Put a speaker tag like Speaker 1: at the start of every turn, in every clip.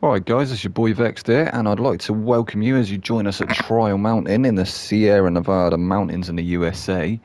Speaker 1: Alright guys, it's your boy Vex here, and I'd like to welcome you as you join us at Trial Mountain in the Sierra Nevada mountains in the USA,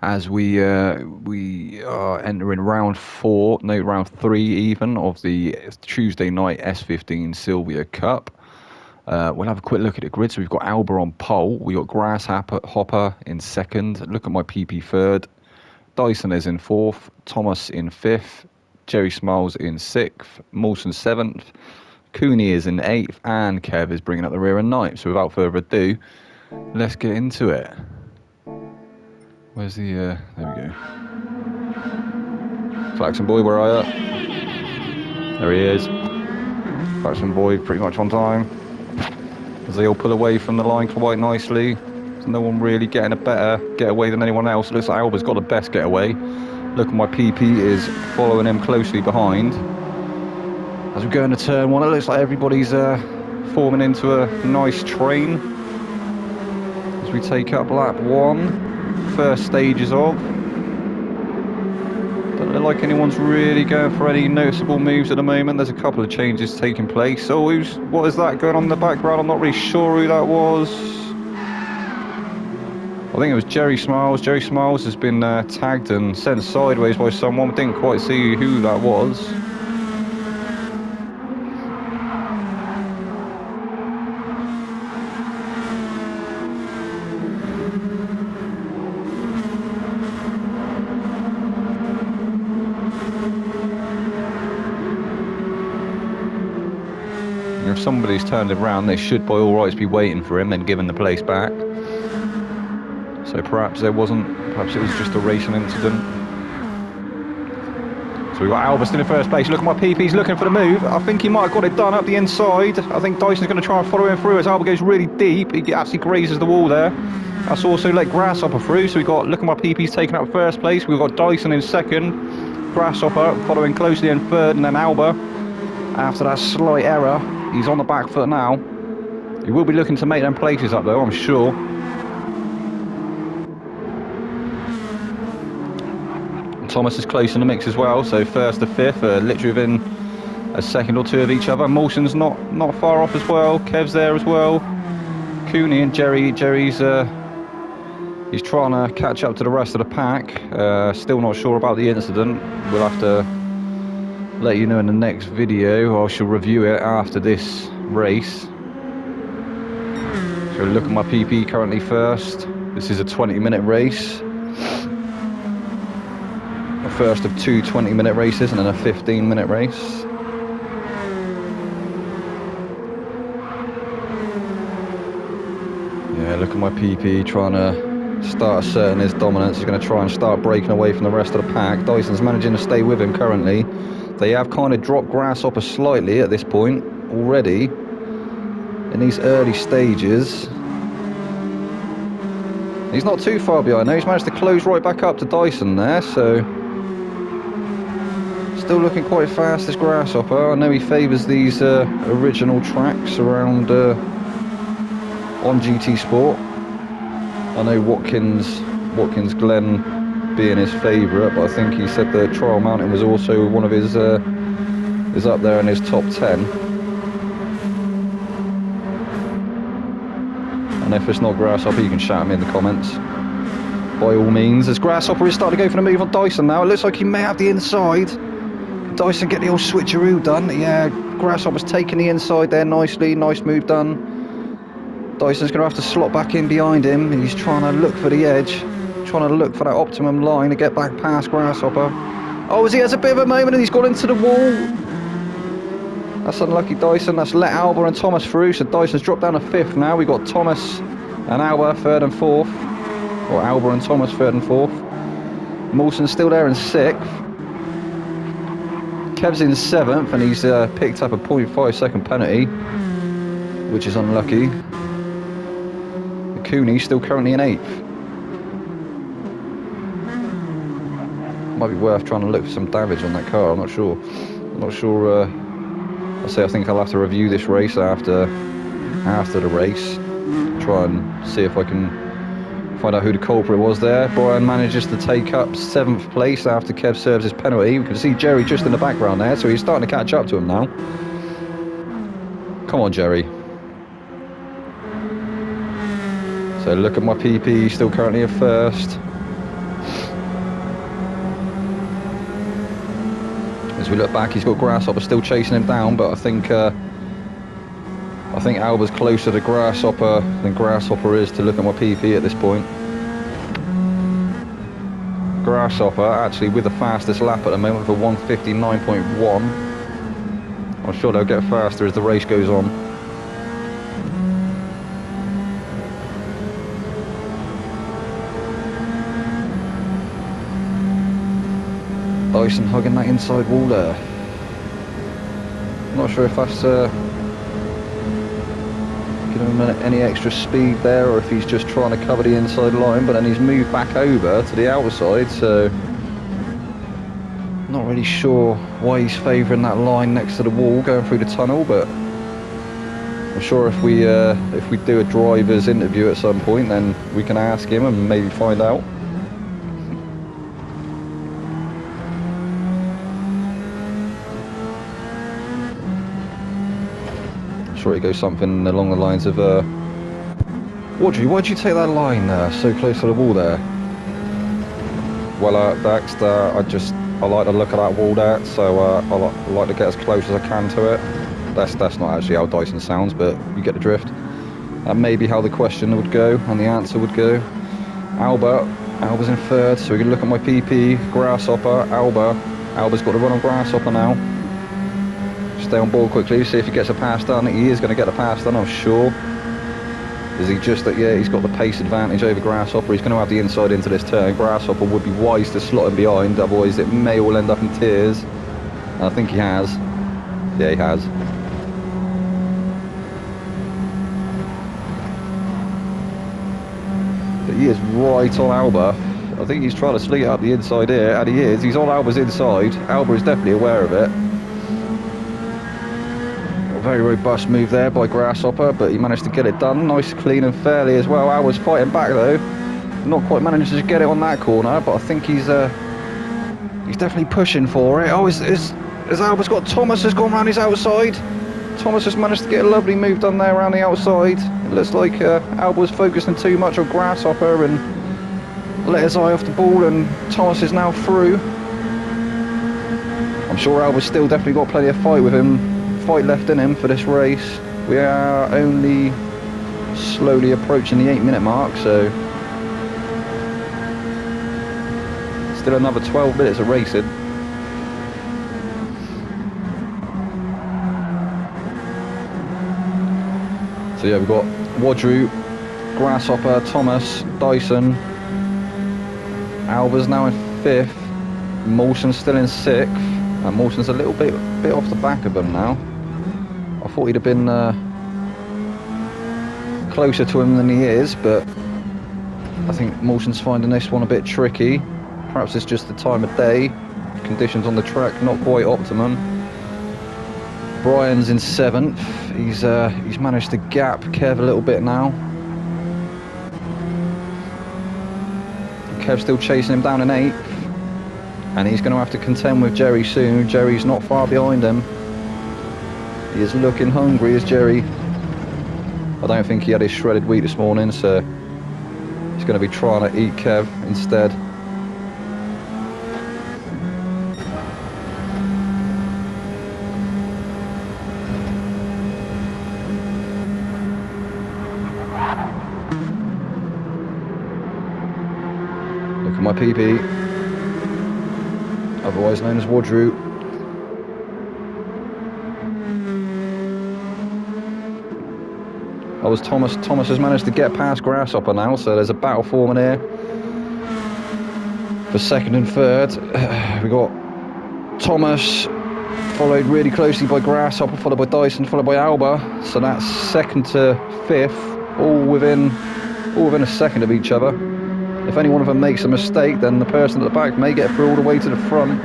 Speaker 1: as we are entering round 3 even, of the Tuesday night S15 Sylvia Cup. We'll have a quick look at the grid. So we've got Alba on pole, we got Grasshopper in second, look at my PP third, Dyson is in fourth, Thomas in fifth, Jerry Smiles in sixth, Mawson seventh, Cooney is in eighth, and Kev is bringing up the rear in ninth. So without further ado, let's get into it. Where's the, there we go. Flaxen Boy, where are you? There he is. Flaxen Boy pretty much on time. As they all pull away from the line quite nicely. There's no one really getting a better getaway than anyone else. It looks like Alba's got the best getaway. Look at my PP is following him closely behind. As we go into turn one, it looks like everybody's forming into a nice train. As we take up lap one, first stages of. Don't look like anyone's really going for any noticeable moves at the moment. There's a couple of changes taking place. Oh, what is that going on in the background? I'm not really sure who that was. I think it was Jerry Smiles. Jerry Smiles has been tagged and sent sideways by someone. Didn't quite see who that was. If somebody's turned it around, they should by all rights be waiting for him and giving the place back. So perhaps it was just a racing incident. So we've got Alba still in first place. Look at my PP, he's looking for the move. I think he might have got it done up the inside. I think Dyson's going to try and follow him through as Alba goes really deep. He actually grazes the wall there. That's also let Grasshopper through. So we've got, look at my PP's taking up first place. We've got Dyson in second. Grasshopper following closely in third, and then Alba, after that slight error, he's on the back foot now. He will be looking to make them places up though, I'm sure. Thomas is close in the mix as well, so first to fifth, literally within a second or two of each other. Mawson's not far off as well. Kev's there as well. Cooney and Jerry's he's trying to catch up to the rest of the pack. Still not sure about the incident. We'll have to let you know in the next video. I shall review it after this race. So look at my PP currently first. This is a 20-minute race. The first of two 20-minute races and then a 15-minute race. Yeah, look at my PP trying to start asserting his dominance. He's going to try and start breaking away from the rest of the pack. Dyson's managing to stay with him currently. They have kind of dropped Grasshopper slightly at this point already in these early stages. He's not too far behind now. He's managed to close right back up to Dyson there, so still looking quite fast, this Grasshopper. I know he favours these original tracks around on GT Sport. I know Watkins Glen being his favourite, but I think he said that Trial Mountain was also one of his is up there in his top 10. And if it's not Grasshopper, you can shout at me in the comments by all means. As Grasshopper is starting to go for the move on Dyson now. It looks like he may have the inside. Dyson get the old switcheroo done. Yeah, Grasshopper's taking the inside there nicely. Nice move done. Dyson's going to have to slot back in behind him. He's trying to look for the edge, trying to look for that optimum line to get back past Grasshopper. Oh, as he has a bit of a moment and he's got into the wall. That's unlucky Dyson. That's let Alba and Thomas through. So Dyson's dropped down to fifth now. We've got Thomas and Alba third and fourth. Or Alba and Thomas third and fourth. Mawson's still there in sixth. Kev's in seventh and he's picked up a 0.5 second penalty, which is unlucky. Cooney's still currently in eighth. Might be worth trying to look for some damage on that car. I'm not sure. I think I'll have to review this race after the race. Try and see if I can find out who the culprit was there. Brian manages to take up 7th place after Kev serves his penalty. We can see Jerry just in the background there, so he's starting to catch up to him now. Come on, Jerry. So look at my PP, still currently in first. As we look back, he's got Grasshopper still chasing him down, but I think Alba's closer to Grasshopper than Grasshopper is to look at my PP at this point. Grasshopper actually with the fastest lap at the moment for 1:59.1. I'm sure they'll get faster as the race goes on. Dyson hugging that inside wall there. Not sure if that's giving him any extra speed there, or if he's just trying to cover the inside line, but then he's moved back over to the outside, so not really sure why he's favouring that line next to the wall going through the tunnel, but I'm sure if we do a driver's interview at some point, then we can ask him and maybe find out. Sure it goes something along the lines of Audrey, why'd you take that line so close to the wall there? Well, Dax, I like the look of that wall there, so I like to get as close as I can to it. That's not actually how Dyson sounds, but you get the drift. That may be how the question would go and the answer would go. Alba's in third, so we can look at my PP, Grasshopper, Alba's got to run on Grasshopper now. Stay on board quickly, see if he gets a pass done. He is going to get a pass done, I'm sure. Is he just that, yeah, he's got the pace advantage over Grasshopper. He's going to have the inside into this turn. Grasshopper would be wise to slot him behind, otherwise it may all end up in tears. And I think he has. Yeah, he has. But he is right on Alba. I think he's trying to sling it up the inside here, and he is. He's on Alba's inside. Alba is definitely aware of it. Very robust move there by Grasshopper, but he managed to get it done nice, clean and fairly as well. Alba's fighting back though, not quite managed to get it on that corner, but I think he's definitely pushing for it. Oh, is Alba's got Thomas has gone around his outside. Thomas has managed to get a lovely move done there around the outside. It looks like Alba was focusing too much on Grasshopper and let his eye off the ball, and Thomas is now through. I'm sure Alba's still definitely got plenty of fight left in him for this race. We are only slowly approaching the 8-minute mark, so still another 12 minutes of racing. So yeah, we've got Wadru, Grasshopper, Thomas, Dyson. Alba's now in 5th. Mawson's still in 6th. And Mawson's a little bit off the back of them now. I thought he'd have been closer to him than he is, but I think Mawson's finding this one a bit tricky. Perhaps it's just the time of day. Conditions on the track not quite optimum. Brian's in 7th. He's managed to gap Kev a little bit now. Kev's still chasing him down in 8th. And he's going to have to contend with Jerry soon. Jerry's not far behind him. He is looking hungry, is Jerry. I don't think he had his shredded wheat this morning, so he's going to be trying to eat Kev instead. Look at my PB, otherwise known as Wadru. That was Thomas. Thomas has managed to get past Grasshopper now, so there's a battle forming here for 2nd and 3rd. We got Thomas, followed really closely by Grasshopper, followed by Dyson, followed by Alba. So that's 2nd to 5th, all within a second of each other. If any one of them makes a mistake, then the person at the back may get through all the way to the front.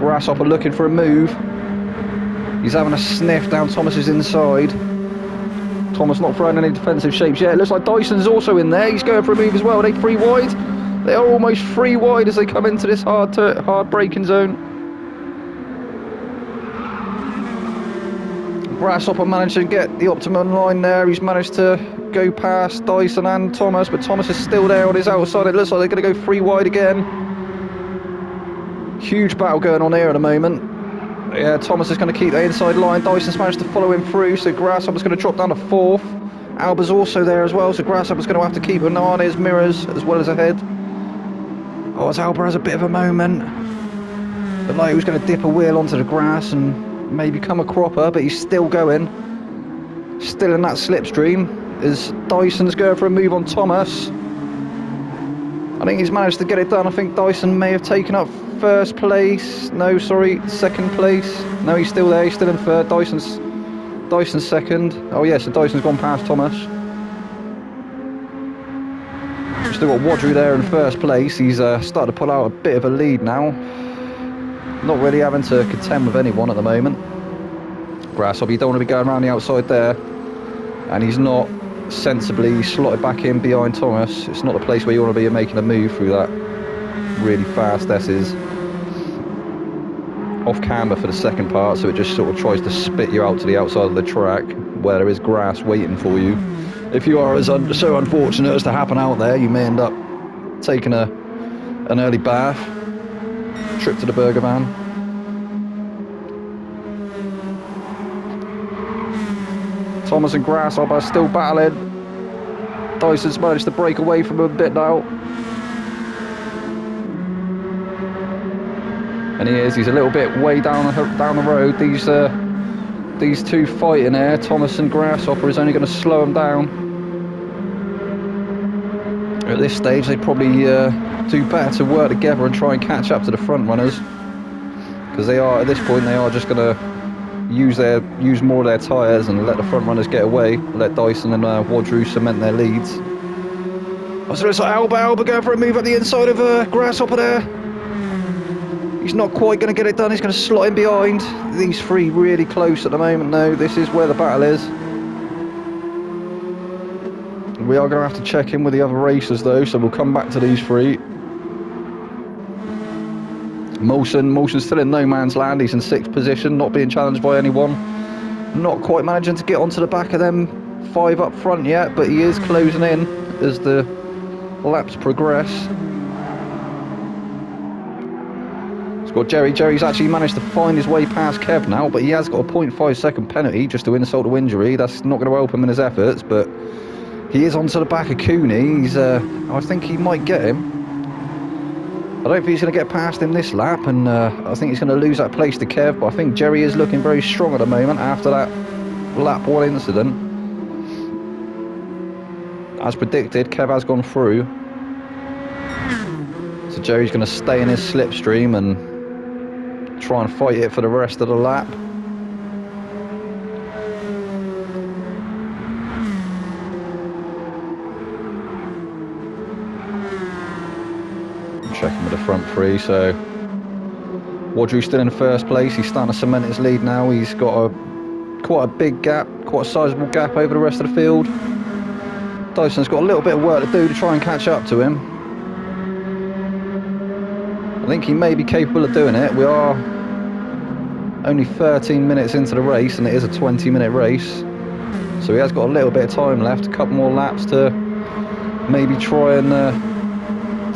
Speaker 1: Grasshopper looking for a move. He's having a sniff down Thomas's inside. Thomas not throwing any defensive shapes yet. It looks like Dyson's also in there. He's going for a move as well. Are they 3 wide? They are almost 3 wide as they come into this hard braking zone. Grasshopper managed to get the optimum line there. He's managed to go past Dyson and Thomas, but Thomas is still there on his outside. It looks like they're going to go 3 wide again. Huge battle going on here at the moment. Yeah, Thomas is going to keep the inside line. Dyson's managed to follow him through, so Grasshopper's going to drop down to 4th. Alba's also there as well, so Grasshopper's going to have to keep an eye on his mirrors as well as ahead. Oh, as Alba has a bit of a moment. Looked like he was going to dip a wheel onto the grass and maybe come a cropper, but he's still going. Still in that slipstream. As Dyson's going for a move on Thomas. I think he's managed to get it done. I think Dyson may have taken up 1st place. No, sorry, 2nd place. No, he's still there. He's still in 3rd. Dyson's 2nd. Oh, yeah, so Dyson's gone past Thomas. We've still got Wadru there in 1st place. He's started to pull out a bit of a lead now. Not really having to contend with anyone at the moment. Grasshopper, you don't want to be going around the outside there. And he's not sensibly slotted back in behind Thomas. It's not the place where you want to be making a move through that really fast S's. Off camber for the second part, so it just sort of tries to spit you out to the outside of the track where there is grass waiting for you. If you are so unfortunate as to happen out there, you may end up taking an early bath, trip to the burger van. Thomas and Grasshopper are still battling. Dyson's managed to break away from him a bit now. And he's a little bit way down the road. These two fighting there, Thomas and Grasshopper, is only going to slow them down. At this stage, they probably do better to work together and try and catch up to the front runners. Because they are, at this point, they are just going to use more of their tyres and let the front runners get away. Let Dyson and Wadru cement their leads. Oh, so it's like Alba going for a move up the inside of Grasshopper there. He's not quite going to get it done. He's going to slot in behind. These 3 really close at the moment, though. This is where the battle is. We are going to have to check in with the other racers, though, so we'll come back to these 3. Molson's still in no man's land. He's in 6th position, not being challenged by anyone. Not quite managing to get onto the back of them 5 up front yet, but he is closing in as the laps progress. It's got Jerry. Jerry's actually managed to find his way past Kev now, but he has got a 0.5 second penalty just to insult to injury. That's not going to help him in his efforts, but he is onto the back of Cooney. I think he might get him. I don't think he's going to get past him this lap, and I think he's going to lose that place to Kev, but I think Jerry is looking very strong at the moment after that lap 1 incident. As predicted, Kev has gone through. So Jerry's going to stay in his slipstream and try and fight it for the rest of the lap. Checking with the front 3, so Wadru's still in 1st place. He's starting to cement his lead now. He's got quite a big gap, quite a sizable gap over the rest of the field. Dyson's got a little bit of work to do to try and catch up to him. I think he may be capable of doing it. We are only 13 minutes into the race, and it is a 20-minute race, so he has got a little bit of time left, a couple more laps to maybe try and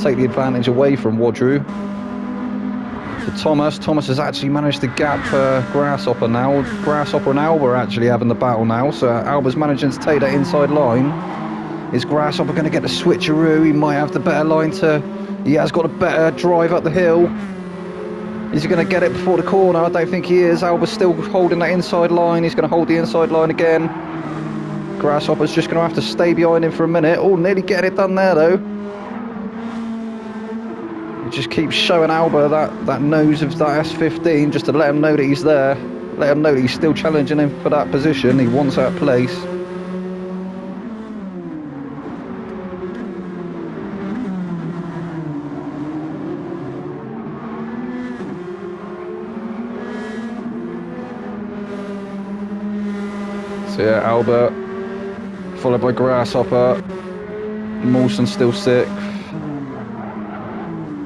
Speaker 1: take the advantage away from Wadru. For Thomas has actually managed to gap Grasshopper now. Grasshopper and Alba are actually having the battle now, so Alba's managing to take that inside line. Is Grasshopper going to get the switcheroo? He might have the better line he has got a better drive up the hill. Is he going to get it before the corner? I don't think he is. Alba's still holding that inside line. He's going to hold the inside line again. Grasshopper's just going to have to stay behind him for a minute. Oh, nearly getting it done there, though. Just keeps showing Alba that nose of that S15 just to let him know that he's there. Let him know that he's still challenging him for that position. He wants that place. So yeah, Alba followed by Grasshopper. Molson still 6th.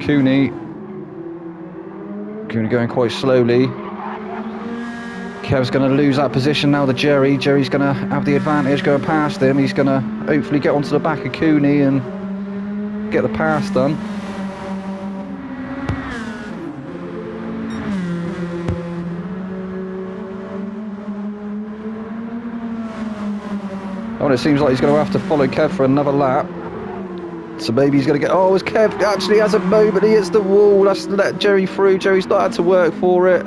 Speaker 1: Cooney going quite slowly. Kev's going to lose that position now to Jerry. Jerry's going to have the advantage going past him. He's going to hopefully get onto the back of Cooney and get the pass done. Oh, and it seems like he's going to have to follow Kev for another lap. So maybe he's going to get... Oh, as Kev actually has a moment, he hits the wall. That's let Jerry through. Jerry's not had to work for it.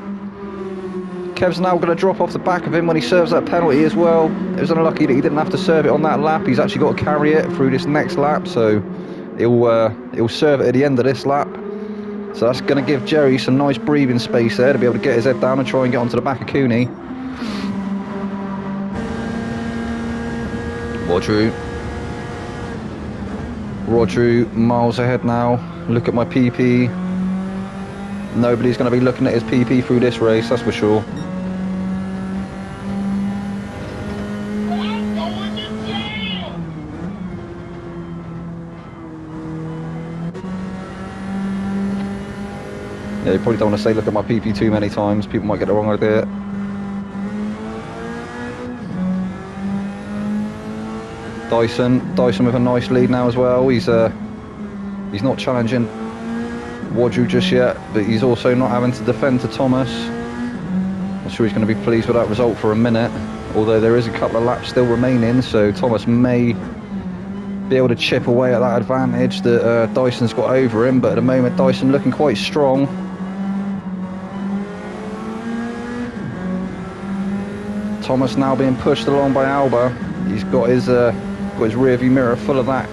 Speaker 1: Kev's now going to drop off the back of him when he serves that penalty as well. It was unlucky that he didn't have to serve it on that lap. He's actually got to carry it through this next lap, so he'll serve it at the end of this lap. So that's going to give Jerry some nice breathing space there to be able to get his head down and try and get onto the back of Cooney. Rodru miles ahead now. Look at my PP. Nobody's going to be looking at his PP through this race, that's for sure. Yeah, you probably don't want to say look at my PP too many times. People might get the wrong idea. Dyson with a nice lead now as well. He's not challenging Wadru just yet, but he's also not having to defend to Thomas. I'm sure he's going to be pleased with that result for a minute, although there is a couple of laps still remaining, so Thomas may be able to chip away at that advantage that Dyson's got over him, but at the moment Dyson looking quite strong. Thomas now being pushed along by Alba. He's got his rear view mirror full of that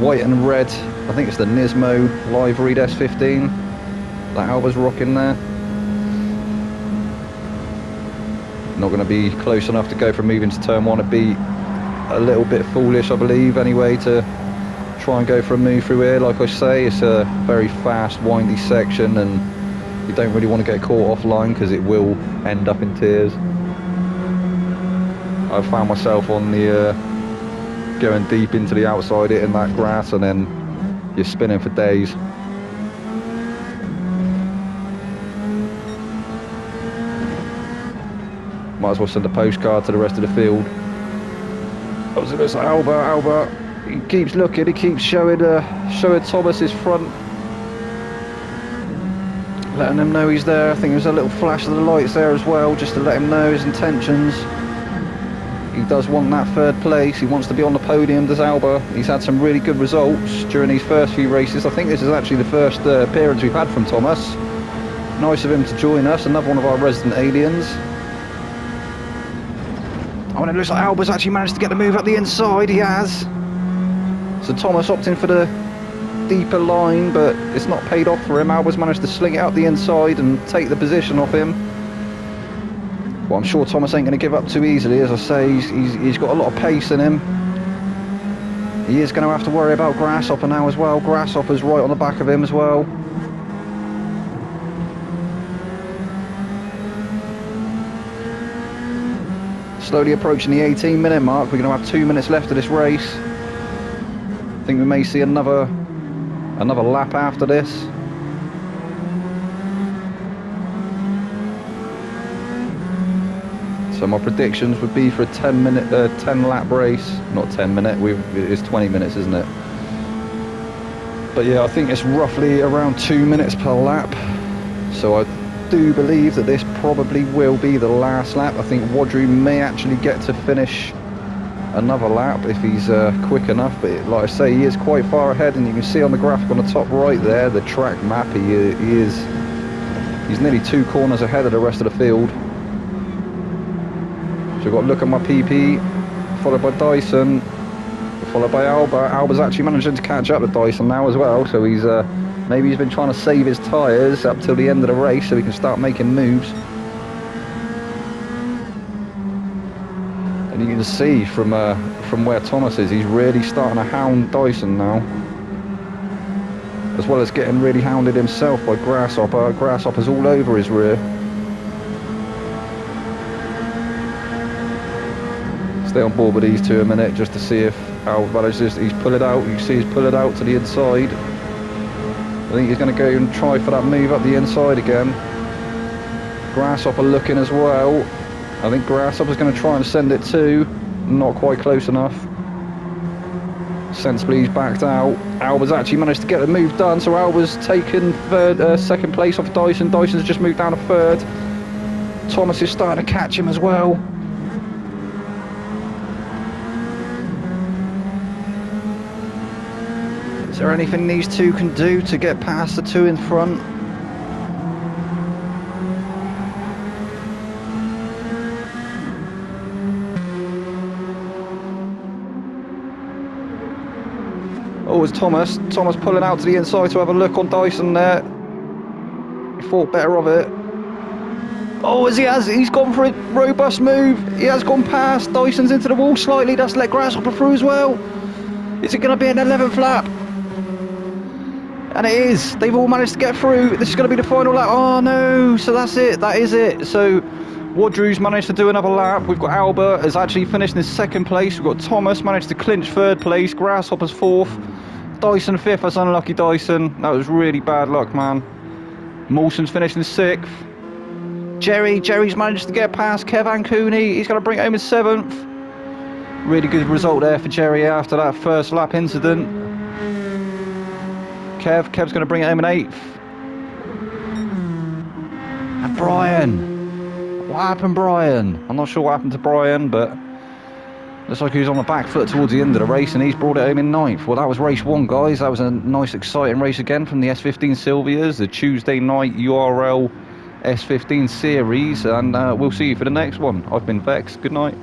Speaker 1: white and red, I think it's the Nismo liveried S15 that Alba's rocking there. Not going to be close enough to go from moving to turn one. It'd be a little bit foolish, I believe, anyway, to try and go for a move through here. Like I say, it's a very fast, windy section, and you don't really want to get caught offline because it will end up in tears. I've found myself on the going deep into the outside, hitting that grass, and then you're spinning for days. Might as well send a postcard to the rest of the field. Oh, it's Alba. He keeps looking, he keeps showing Thomas his front, letting him know he's there. I think there's a little flash of the lights there as well, just to let him know his intentions. He does want that third place. He wants to be on the podium, does Alba. He's had some really good results during these first few races. I think this is actually the first appearance we've had from Thomas. Nice of him to join us, another one of our resident aliens. Oh, and it looks like Alba's actually managed to get the move up the inside. He has. So Thomas opting for the deeper line, but it's not paid off for him. Alba's managed to sling it up the inside and take the position off him. Well, I'm sure Thomas ain't going to give up too easily. As I say, he's got a lot of pace in him. He is going to have to worry about Grasshopper now as well. Grasshopper's right on the back of him as well. Slowly approaching the 18-minute mark. We're going to have 2 minutes left of this race. I think we may see another lap after this. So my predictions would be for a 10 lap race. Not 10 minute, it's 20 minutes, isn't it? But yeah, I think it's roughly around 2 minutes per lap. So I do believe that this probably will be the last lap. I think Wadru may actually get to finish another lap if he's quick enough. But like I say, he is quite far ahead, and you can see on the graphic on the top right there, the track map, he's nearly 2 corners ahead of the rest of the field. So we've got to look at my PP, followed by Dyson, followed by Alba. Alba's actually managing to catch up with Dyson now as well, so he's maybe he's been trying to save his tyres up till the end of the race so he can start making moves. And you can see from where Thomas is, he's really starting to hound Dyson now, as well as getting really hounded himself by Grasshopper. Grasshopper's all over his rear. Stay on board with these two a minute just to see if Al manages. He's pulled it out. You see, he's pulled it out to the inside. I think he's going to go and try for that move up the inside again. Grasshopper looking as well. I think Grasshopper's going to try and send it too. Not quite close enough. Sensibly he's backed out. Alba's actually managed to get the move done, so Alba's taken second place off Dyson. Dyson's just moved down to third. Thomas is starting to catch him as well. Is there anything these two can do to get past the two in front? Oh, it's Thomas. Thomas pulling out to the inside to have a look on Dyson there. He thought better of it. Oh, as he's gone for a robust move. He has gone past. Dyson's into the wall slightly. That's let Grasshopper through as well. Is it going to be an 11th lap? And it is. They've all managed to get through. This is going to be the final lap. Oh, no. So that's it. That is it. So Wadrew's managed to do another lap. We've got Alba has actually finished in second place. We've got Thomas managed to clinch third place. Grasshopper's fourth. Dyson fifth. That's unlucky, Dyson. That was really bad luck, man. Mawson's finished in sixth. Jerry's managed to get past Kev and Cooney. He's going to bring it home in seventh. Really good result there for Jerry after that first lap incident. Kev's going to bring it home in eighth. And Brian. What happened, Brian? I'm not sure what happened to Brian, but looks like he was on the back foot towards the end of the race, and he's brought it home in ninth. Well, that was race one, guys. That was a nice, exciting race again from the S15 Silvias, the Tuesday night URL S15 series, and we'll see you for the next one. I've been Vex. Good night.